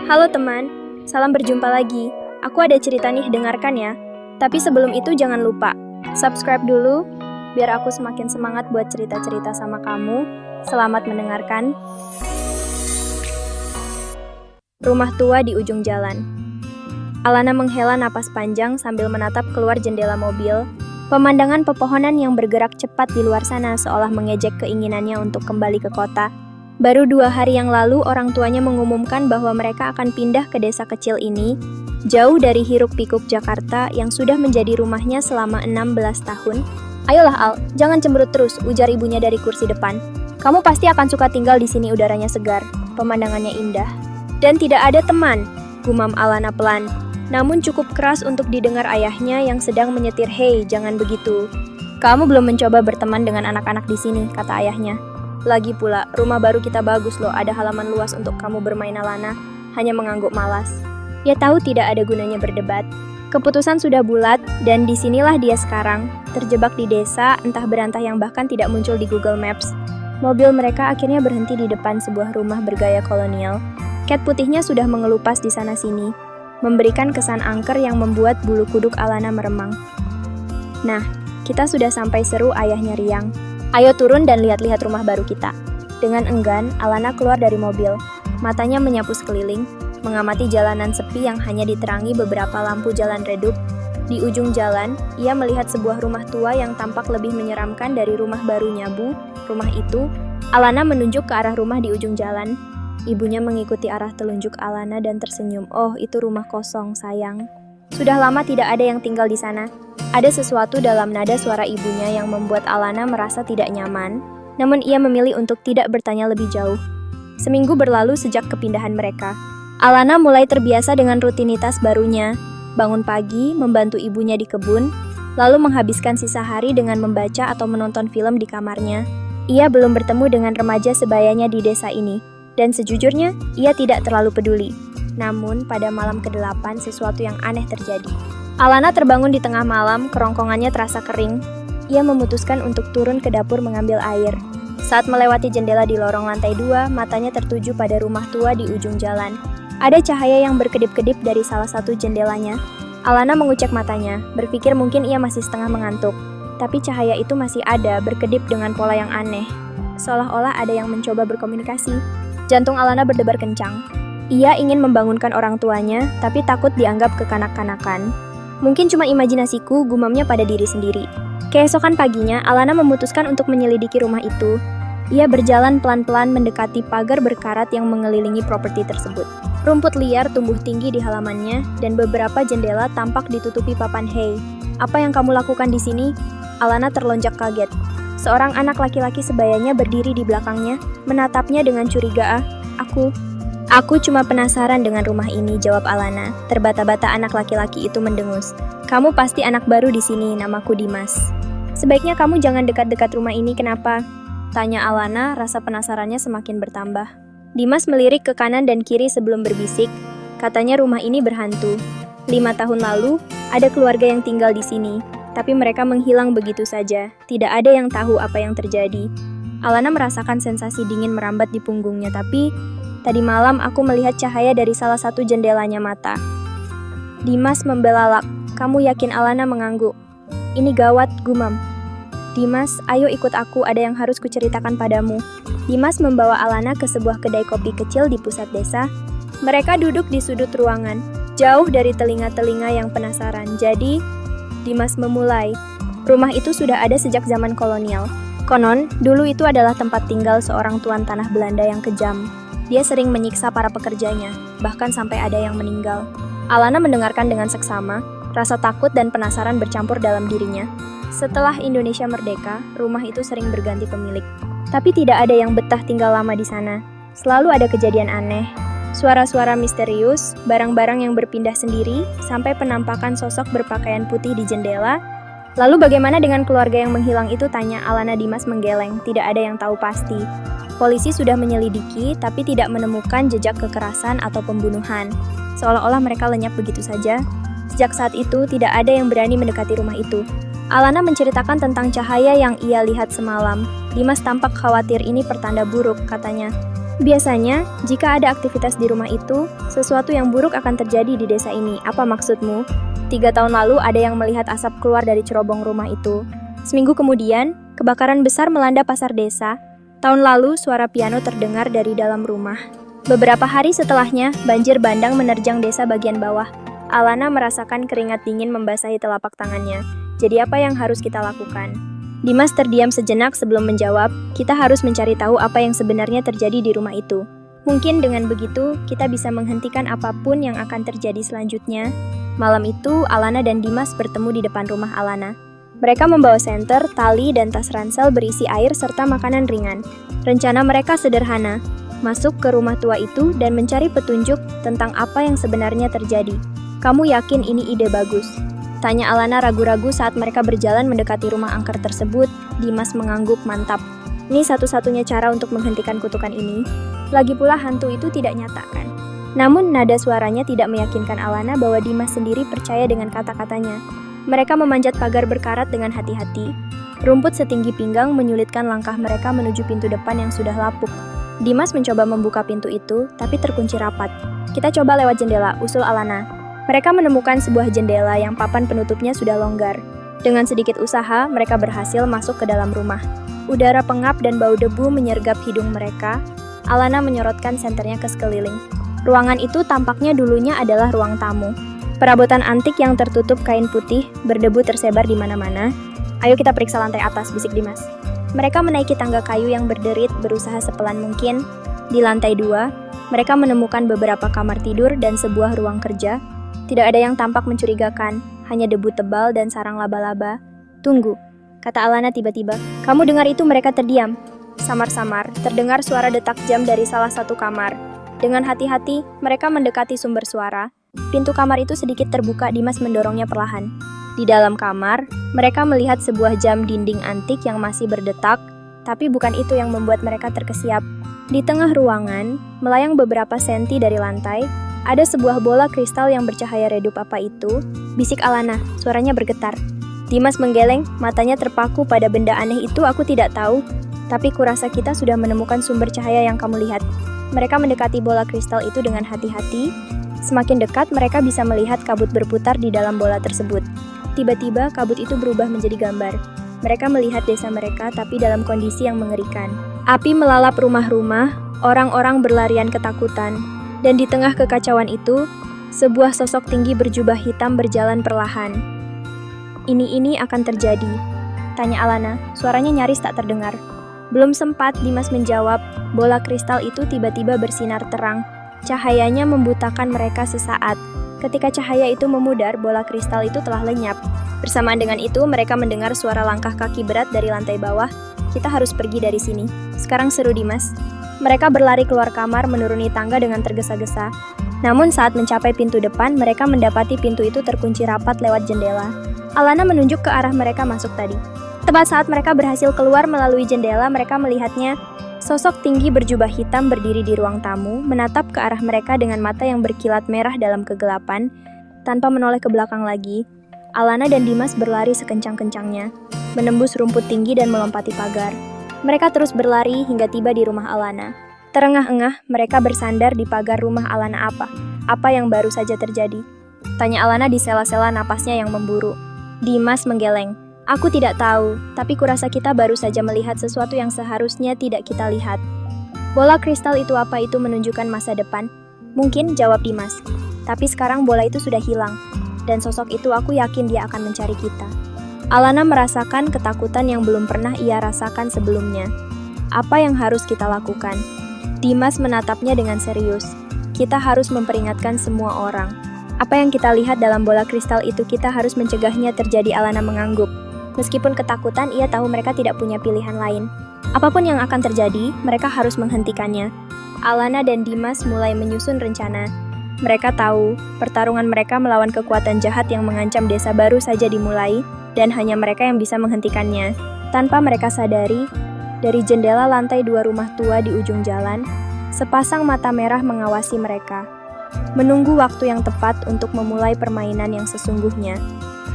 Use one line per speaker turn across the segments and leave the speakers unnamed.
Halo teman, salam berjumpa lagi. Aku ada cerita nih, dengarkan ya. Tapi sebelum itu jangan lupa, subscribe dulu, biar aku semakin semangat buat cerita-cerita sama kamu. Selamat mendengarkan. Rumah tua di ujung jalan. Alana menghela napas panjang sambil menatap keluar jendela mobil. Pemandangan pepohonan yang bergerak cepat di luar sana seolah mengejek keinginannya untuk kembali ke kota. Baru 2 hari yang lalu orang tuanya mengumumkan bahwa mereka akan pindah ke desa kecil ini, jauh dari hiruk-pikuk Jakarta yang sudah menjadi rumahnya selama 16 tahun. Ayolah Al, jangan cemberut terus, ujar ibunya dari kursi depan. Kamu pasti akan suka tinggal di sini, udaranya segar, pemandangannya indah. Dan tidak ada teman, gumam Alana pelan. Namun cukup keras untuk didengar ayahnya yang sedang menyetir, "Hei, jangan begitu. Kamu belum mencoba berteman dengan anak-anak di sini," kata ayahnya. "Lagi pula, rumah baru kita bagus loh, ada halaman luas untuk kamu bermain." Alana hanya mengangguk malas. Ia tahu tidak ada gunanya berdebat. Keputusan sudah bulat, dan disinilah dia sekarang, terjebak di desa, entah berantah yang bahkan tidak muncul di Google Maps. Mobil mereka akhirnya berhenti di depan sebuah rumah bergaya kolonial. Cat putihnya sudah mengelupas di sana-sini, memberikan kesan angker yang membuat bulu kuduk Alana meremang. "Nah, kita sudah sampai," seru ayahnya riang. "Ayo turun dan lihat-lihat rumah baru kita." Dengan enggan, Alana keluar dari mobil. Matanya menyapu sekeliling, mengamati jalanan sepi yang hanya diterangi beberapa lampu jalan redup. Di ujung jalan, ia melihat sebuah rumah tua yang tampak lebih menyeramkan dari rumah barunya. Rumah itu, Alana menunjuk ke arah rumah di ujung jalan. Ibunya mengikuti arah telunjuk Alana dan tersenyum. "Oh, itu rumah kosong, sayang. Sudah lama tidak ada yang tinggal di sana." Ada sesuatu dalam nada suara ibunya yang membuat Alana merasa tidak nyaman, namun ia memilih untuk tidak bertanya lebih jauh. Seminggu berlalu sejak kepindahan mereka. Alana mulai terbiasa dengan rutinitas barunya. Bangun pagi, membantu ibunya di kebun, lalu menghabiskan sisa hari dengan membaca atau menonton film di kamarnya. Ia belum bertemu dengan remaja sebayanya di desa ini, dan sejujurnya, ia tidak terlalu peduli. Namun, pada malam ke-8, sesuatu yang aneh terjadi. Alana terbangun di tengah malam, kerongkongannya terasa kering. Ia memutuskan untuk turun ke dapur mengambil air. Saat melewati jendela di lorong lantai 2, matanya tertuju pada rumah tua di ujung jalan. Ada cahaya yang berkedip-kedip dari salah satu jendelanya. Alana mengucek matanya, berpikir mungkin ia masih setengah mengantuk. Tapi cahaya itu masih ada, berkedip dengan pola yang aneh. Seolah-olah ada yang mencoba berkomunikasi. Jantung Alana berdebar kencang. Ia ingin membangunkan orang tuanya, tapi takut dianggap kekanak-kanakan. "Mungkin cuma imajinasiku," gumamnya pada diri sendiri. Keesokan paginya, Alana memutuskan untuk menyelidiki rumah itu. Ia berjalan pelan-pelan mendekati pagar berkarat yang mengelilingi properti tersebut. Rumput liar tumbuh tinggi di halamannya, dan beberapa jendela tampak ditutupi papan "Hei, apa yang kamu lakukan di sini?" Alana terlonjak kaget. Seorang anak laki-laki sebayanya berdiri di belakangnya, menatapnya dengan curiga. Aku cuma penasaran dengan rumah ini," jawab Alana. Terbata-bata anak laki-laki itu mendengus. "Kamu pasti anak baru di sini, namaku Dimas." "Sebaiknya kamu jangan dekat-dekat rumah ini, kenapa?" tanya Alana, rasa penasarannya semakin bertambah. Dimas melirik ke kanan dan kiri sebelum berbisik. Katanya rumah ini berhantu. 5 tahun lalu, ada keluarga yang tinggal di sini, tapi mereka menghilang begitu saja. Tidak ada yang tahu apa yang terjadi. Alana merasakan sensasi dingin merambat di punggungnya, tapi tadi malam aku melihat cahaya dari salah satu jendelanya mata. Dimas membelalak. "Kamu yakin?" Alana mengangguk. "Ini gawat," gumam. "Dimas, ayo ikut aku, ada yang harus kuceritakan padamu." Dimas membawa Alana ke sebuah kedai kopi kecil di pusat desa. Mereka duduk di sudut ruangan, jauh dari telinga-telinga yang penasaran. "Jadi," Dimas memulai, "rumah itu sudah ada sejak zaman kolonial. Konon, dulu itu adalah tempat tinggal seorang tuan tanah Belanda yang kejam. Dia sering menyiksa para pekerjanya, bahkan sampai ada yang meninggal." Alana mendengarkan dengan seksama, rasa takut dan penasaran bercampur dalam dirinya. Setelah Indonesia merdeka, rumah itu sering berganti pemilik. Tapi tidak ada yang betah tinggal lama di sana. Selalu ada kejadian aneh, suara-suara misterius, barang-barang yang berpindah sendiri, sampai penampakan sosok berpakaian putih di jendela. "Lalu bagaimana dengan keluarga yang menghilang itu?" tanya Alana. Dimas menggeleng, "Tidak ada yang tahu pasti. Polisi sudah menyelidiki, tapi tidak menemukan jejak kekerasan atau pembunuhan. Seolah-olah mereka lenyap begitu saja. Sejak saat itu, tidak ada yang berani mendekati rumah itu." Alana menceritakan tentang cahaya yang ia lihat semalam. Dimas tampak khawatir. "Ini pertanda buruk," katanya. Biasanya, jika ada aktivitas di rumah itu, sesuatu yang buruk akan terjadi di desa ini. Apa maksudmu? 3 tahun lalu ada yang melihat asap keluar dari cerobong rumah itu. Seminggu kemudian, kebakaran besar melanda pasar desa. Tahun lalu, suara piano terdengar dari dalam rumah. Beberapa hari setelahnya, banjir bandang menerjang desa bagian bawah. Alana merasakan keringat dingin membasahi telapak tangannya. Jadi apa yang harus kita lakukan? Dimas terdiam sejenak sebelum menjawab, kita harus mencari tahu apa yang sebenarnya terjadi di rumah itu. Mungkin dengan begitu, kita bisa menghentikan apapun yang akan terjadi selanjutnya. Malam itu, Alana dan Dimas bertemu di depan rumah Alana. Mereka membawa senter, tali, dan tas ransel berisi air serta makanan ringan. Rencana mereka sederhana, masuk ke rumah tua itu dan mencari petunjuk tentang apa yang sebenarnya terjadi. Kamu yakin ini ide bagus? Tanya Alana ragu-ragu saat mereka berjalan mendekati rumah angker tersebut. Dimas mengangguk mantap. Ini satu-satunya cara untuk menghentikan kutukan ini. Lagi pula hantu itu tidak nyata kan? Namun nada suaranya tidak meyakinkan Alana bahwa Dimas sendiri percaya dengan kata-katanya. Mereka memanjat pagar berkarat dengan hati-hati. Rumput setinggi pinggang menyulitkan langkah mereka menuju pintu depan yang sudah lapuk. Dimas mencoba membuka pintu itu, tapi terkunci rapat. Kita coba lewat jendela, usul Alana. Mereka menemukan sebuah jendela yang papan penutupnya sudah longgar. Dengan sedikit usaha, mereka berhasil masuk ke dalam rumah. Udara pengap dan bau debu menyergap hidung mereka. Alana menyorotkan senternya ke sekeliling. Ruangan itu tampaknya dulunya adalah ruang tamu. Perabotan antik yang tertutup kain putih, berdebu tersebar di mana-mana. Ayo kita periksa lantai atas, bisik Dimas. Mereka menaiki tangga kayu yang berderit, berusaha sepelan mungkin. Di lantai 2, mereka menemukan beberapa kamar tidur dan sebuah ruang kerja. Tidak ada yang tampak mencurigakan, hanya debu tebal dan sarang laba-laba. Tunggu, kata Alana tiba-tiba. Kamu dengar itu? Mereka terdiam. Samar-samar, terdengar suara detak jam dari salah satu kamar. Dengan hati-hati, mereka mendekati sumber suara. Pintu kamar itu sedikit terbuka, Dimas mendorongnya perlahan. Di dalam kamar, mereka melihat sebuah jam dinding antik yang masih berdetak, tapi bukan itu yang membuat mereka terkesiap. Di tengah ruangan, melayang beberapa senti dari lantai, ada sebuah bola kristal yang bercahaya redup. Apa itu? Bisik Alana, suaranya bergetar. Dimas menggeleng, matanya terpaku pada benda aneh itu. Aku tidak tahu, tapi kurasa kita sudah menemukan sumber cahaya yang kamu lihat. Mereka mendekati bola kristal itu dengan hati-hati. Semakin dekat, mereka bisa melihat kabut berputar di dalam bola tersebut. Tiba-tiba, kabut itu berubah menjadi gambar. Mereka melihat desa mereka, tapi dalam kondisi yang mengerikan. Api melalap rumah-rumah, orang-orang berlarian ketakutan. Dan di tengah kekacauan itu, sebuah sosok tinggi berjubah hitam berjalan perlahan. Ini akan terjadi, tanya Alana, suaranya nyaris tak terdengar. Belum sempat Dimas menjawab, bola kristal itu tiba-tiba bersinar terang. Cahayanya membutakan mereka sesaat. Ketika cahaya itu memudar, bola kristal itu telah lenyap. Bersamaan dengan itu, mereka mendengar suara langkah kaki berat dari lantai bawah. Kita harus pergi dari sini. Sekarang, seru Dimas. Mereka berlari keluar kamar menuruni tangga dengan tergesa-gesa. Namun saat mencapai pintu depan, mereka mendapati pintu itu terkunci rapat lewat jendela. Alana menunjuk ke arah mereka masuk tadi. Tepat saat mereka berhasil keluar melalui jendela, mereka melihatnya. Sosok tinggi berjubah hitam berdiri di ruang tamu, menatap ke arah mereka dengan mata yang berkilat merah dalam kegelapan. Tanpa menoleh ke belakang lagi, Alana dan Dimas berlari sekencang-kencangnya, menembus rumput tinggi dan melompati pagar. Mereka terus berlari hingga tiba di rumah Alana. Terengah-engah, mereka bersandar di pagar rumah Alana. Apa yang baru saja terjadi? Tanya Alana di sela-sela napasnya yang memburu. Dimas menggeleng. Aku tidak tahu, tapi kurasa kita baru saja melihat sesuatu yang seharusnya tidak kita lihat. Bola kristal itu apa? Itu menunjukkan masa depan? Mungkin, jawab Dimas. Tapi sekarang bola itu sudah hilang. Dan sosok itu aku yakin dia akan mencari kita. Alana merasakan ketakutan yang belum pernah ia rasakan sebelumnya. Apa yang harus kita lakukan? Dimas menatapnya dengan serius. Kita harus memperingatkan semua orang. Apa yang kita lihat dalam bola kristal itu kita harus mencegahnya terjadi. Alana mengangguk. Meskipun ketakutan, ia tahu mereka tidak punya pilihan lain. Apapun yang akan terjadi, mereka harus menghentikannya. Alana dan Dimas mulai menyusun rencana. Mereka tahu, pertarungan mereka melawan kekuatan jahat yang mengancam desa baru saja dimulai, dan hanya mereka yang bisa menghentikannya. Tanpa mereka sadari, dari jendela lantai 2 rumah tua di ujung jalan, sepasang mata merah mengawasi mereka. Menunggu waktu yang tepat untuk memulai permainan yang sesungguhnya.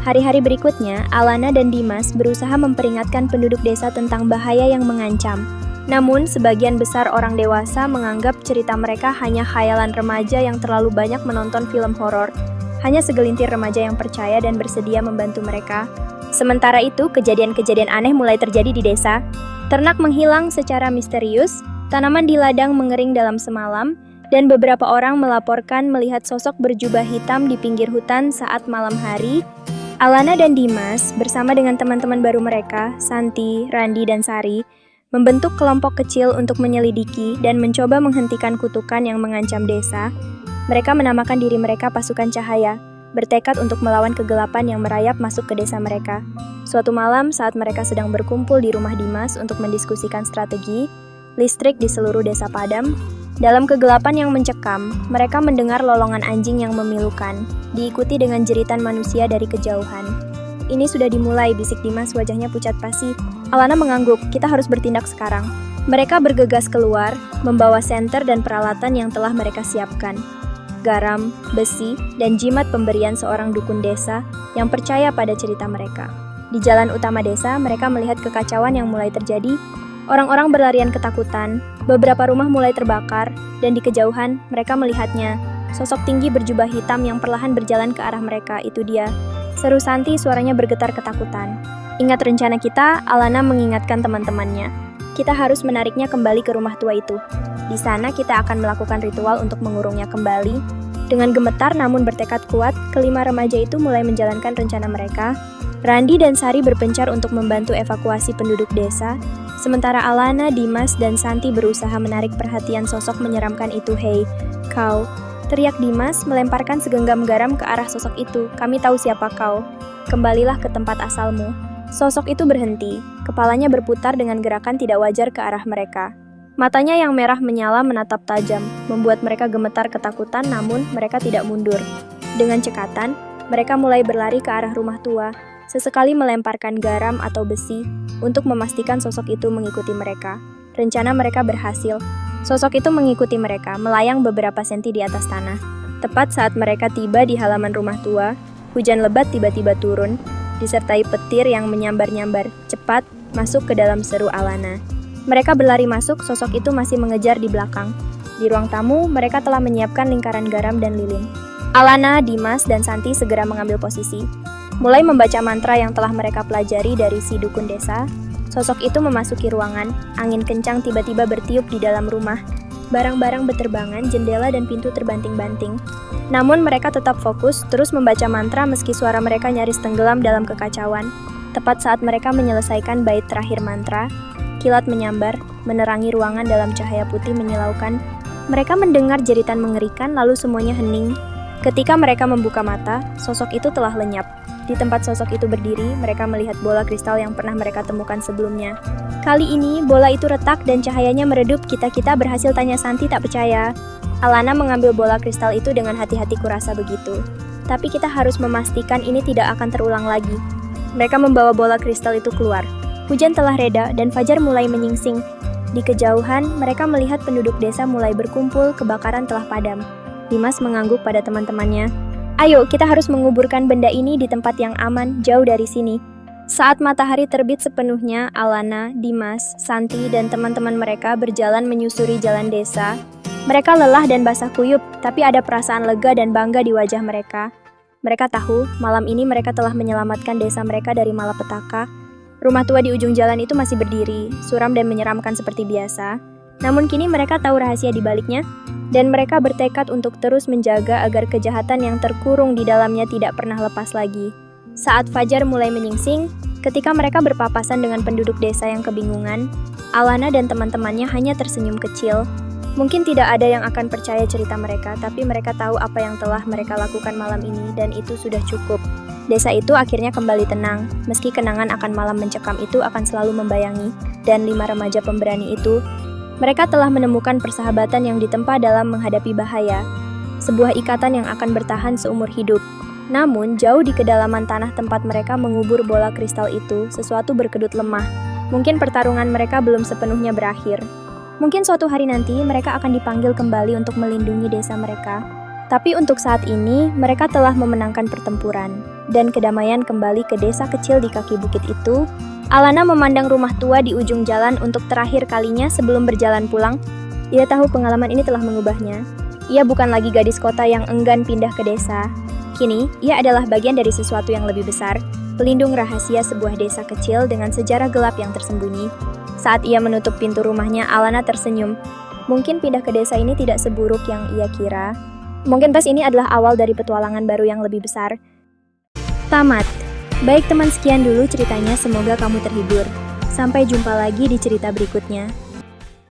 Hari-hari berikutnya, Alana dan Dimas berusaha memperingatkan penduduk desa tentang bahaya yang mengancam. Namun, sebagian besar orang dewasa menganggap cerita mereka hanya khayalan remaja yang terlalu banyak menonton film horor. Hanya segelintir remaja yang percaya dan bersedia membantu mereka. Sementara itu, kejadian-kejadian aneh mulai terjadi di desa. Ternak menghilang secara misterius, tanaman di ladang mengering dalam semalam, dan beberapa orang melaporkan melihat sosok berjubah hitam di pinggir hutan saat malam hari. Alana dan Dimas bersama dengan teman-teman baru mereka, Santi, Randi, dan Sari, membentuk kelompok kecil untuk menyelidiki dan mencoba menghentikan kutukan yang mengancam desa. Mereka menamakan diri mereka Pasukan Cahaya, bertekad untuk melawan kegelapan yang merayap masuk ke desa mereka. Suatu malam saat mereka sedang berkumpul di rumah Dimas untuk mendiskusikan strategi, listrik di seluruh desa padam. Dalam kegelapan yang mencekam, mereka mendengar lolongan anjing yang memilukan, diikuti dengan jeritan manusia dari kejauhan. Ini sudah dimulai, bisik Dimas, wajahnya pucat pasi. Alana mengangguk, kita harus bertindak sekarang. Mereka bergegas keluar, membawa senter dan peralatan yang telah mereka siapkan. Garam, besi, dan jimat pemberian seorang dukun desa yang percaya pada cerita mereka. Di jalan utama desa, mereka melihat kekacauan yang mulai terjadi. Orang-orang berlarian ketakutan, beberapa rumah mulai terbakar, dan di kejauhan mereka melihatnya. Sosok tinggi berjubah hitam yang perlahan berjalan ke arah mereka, itu dia. Seru Santi, suaranya bergetar ketakutan. Ingat rencana kita, Alana mengingatkan teman-temannya. Kita harus menariknya kembali ke rumah tua itu. Di sana kita akan melakukan ritual untuk mengurungnya kembali. Dengan gemetar namun bertekad kuat, kelima remaja itu mulai menjalankan rencana mereka. Randi dan Sari berpencar untuk membantu evakuasi penduduk desa, sementara Alana, Dimas, dan Santi berusaha menarik perhatian sosok menyeramkan itu. Hei, kau! Teriak Dimas, melemparkan segenggam garam ke arah sosok itu. Kami tahu siapa kau. Kembalilah ke tempat asalmu. Sosok itu berhenti, kepalanya berputar dengan gerakan tidak wajar ke arah mereka. Matanya yang merah menyala menatap tajam, membuat mereka gemetar ketakutan, namun mereka tidak mundur. Dengan cekatan, mereka mulai berlari ke arah rumah tua, sesekali melemparkan garam atau besi untuk memastikan sosok itu mengikuti mereka. Rencana mereka berhasil. Sosok itu mengikuti mereka, melayang beberapa senti di atas tanah. Tepat saat mereka tiba di halaman rumah tua, hujan lebat tiba-tiba turun, disertai petir yang menyambar-nyambar. Cepat, masuk ke dalam, seru Alana. Mereka berlari masuk, sosok itu masih mengejar di belakang. Di ruang tamu, mereka telah menyiapkan lingkaran garam dan lilin. Alana, Dimas, dan Santi segera mengambil posisi. Mulai membaca mantra yang telah mereka pelajari dari si dukun desa, sosok itu memasuki ruangan. Angin kencang tiba-tiba bertiup di dalam rumah. Barang-barang beterbangan, jendela dan pintu terbanting-banting. Namun mereka tetap fokus, terus membaca mantra meski suara mereka nyaris tenggelam dalam kekacauan. Tepat saat mereka menyelesaikan bait terakhir mantra, kilat menyambar, menerangi ruangan dalam cahaya putih menyilaukan. Mereka mendengar jeritan mengerikan, lalu semuanya hening. Ketika mereka membuka mata, sosok itu telah lenyap. Di tempat sosok itu berdiri, mereka melihat bola kristal yang pernah mereka temukan sebelumnya. Kali ini, bola itu retak dan cahayanya meredup. Kita berhasil, tanya Santi tak percaya. Alana mengambil bola kristal itu dengan hati-hati, kurasa begitu. Tapi kita harus memastikan ini tidak akan terulang lagi. Mereka membawa bola kristal itu keluar. Hujan telah reda dan fajar mulai menyingsing. Di kejauhan, mereka melihat penduduk desa mulai berkumpul, kebakaran telah padam. Dimas mengangguk pada teman-temannya. Ayo, kita harus menguburkan benda ini di tempat yang aman, jauh dari sini. Saat matahari terbit sepenuhnya, Alana, Dimas, Santi, dan teman-teman mereka berjalan menyusuri jalan desa. Mereka lelah dan basah kuyup, tapi ada perasaan lega dan bangga di wajah mereka. Mereka tahu, malam ini mereka telah menyelamatkan desa mereka dari malapetaka. Rumah tua di ujung jalan itu masih berdiri, suram dan menyeramkan seperti biasa. Namun kini mereka tahu rahasia di baliknya, dan mereka bertekad untuk terus menjaga agar kejahatan yang terkurung di dalamnya tidak pernah lepas lagi. Saat fajar mulai menyingsing, ketika mereka berpapasan dengan penduduk desa yang kebingungan, Alana dan teman-temannya hanya tersenyum kecil. Mungkin tidak ada yang akan percaya cerita mereka, tapi mereka tahu apa yang telah mereka lakukan malam ini, dan itu sudah cukup. Desa itu akhirnya kembali tenang, meski kenangan akan malam mencekam itu akan selalu membayangi, dan 5 remaja pemberani itu, mereka telah menemukan persahabatan yang ditempa dalam menghadapi bahaya, sebuah ikatan yang akan bertahan seumur hidup. Namun, jauh di kedalaman tanah tempat mereka mengubur bola kristal itu, sesuatu berkedut lemah. Mungkin pertarungan mereka belum sepenuhnya berakhir. Mungkin suatu hari nanti mereka akan dipanggil kembali untuk melindungi desa mereka. Tapi untuk saat ini, mereka telah memenangkan pertempuran, dan kedamaian kembali ke desa kecil di kaki bukit itu. Alana memandang rumah tua di ujung jalan untuk terakhir kalinya sebelum berjalan pulang. Ia tahu pengalaman ini telah mengubahnya. Ia bukan lagi gadis kota yang enggan pindah ke desa. Kini, ia adalah bagian dari sesuatu yang lebih besar, pelindung rahasia sebuah desa kecil dengan sejarah gelap yang tersembunyi. Saat ia menutup pintu rumahnya, Alana tersenyum. Mungkin pindah ke desa ini tidak seburuk yang ia kira. Mungkin pas ini adalah awal dari petualangan baru yang lebih besar. Tamat. Baik teman, sekian dulu ceritanya, semoga kamu terhibur. Sampai jumpa lagi di cerita berikutnya.